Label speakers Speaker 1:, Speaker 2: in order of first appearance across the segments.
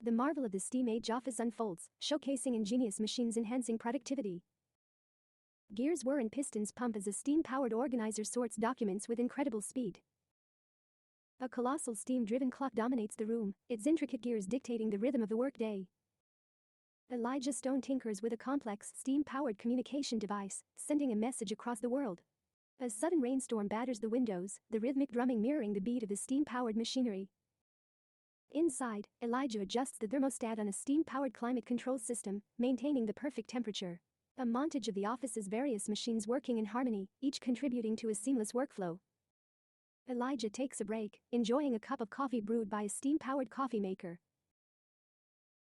Speaker 1: The marvel of the Steam Age office unfolds, showcasing ingenious machines enhancing productivity. Gears whir and pistons pump as a steam-powered organizer sorts documents with incredible speed. A colossal steam-driven clock dominates the room, its intricate gears dictating the rhythm of the workday. Elijah Stone tinkers with a complex steam-powered communication device, sending a message across the world. A sudden rainstorm batters the windows, the rhythmic drumming mirroring the beat of the steam-powered machinery. Inside, Elijah adjusts the thermostat on a steam-powered climate control system, maintaining the perfect temperature. A montage of the office's various machines working in harmony, each contributing to a seamless workflow. Elijah takes a break, enjoying a cup of coffee brewed by a steam-powered coffee maker.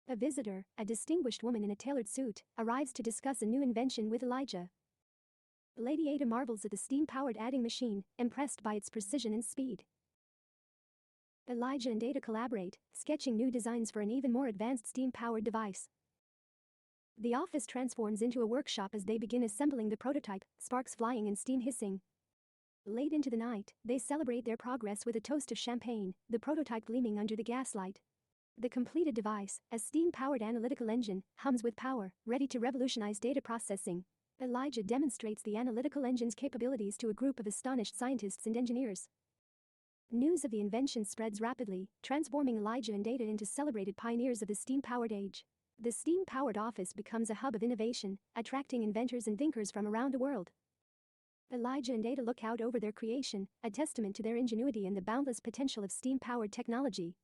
Speaker 1: A visitor, a distinguished woman in a tailored suit, arrives to discuss a new invention with Elijah. Lady Ada marvels at the steam-powered adding machine, impressed by its precision and speed. Elijah and Ada collaborate, sketching new designs for an even more advanced steam-powered device. The office transforms into a workshop as they begin assembling the prototype, sparks flying and steam hissing. Late into the night, they celebrate their progress with a toast of champagne, the prototype gleaming under the gaslight. The completed device, a steam-powered analytical engine, hums with power, ready to revolutionize data processing. Elijah demonstrates the analytical engine's capabilities to a group of astonished scientists and engineers. News of the invention spreads rapidly, transforming Elijah and Ada into celebrated pioneers of the steam-powered age. The steam-powered office becomes a hub of innovation, attracting inventors and thinkers from around the world. Elijah and Ada look out over their creation, a testament to their ingenuity and the boundless potential of steam-powered technology.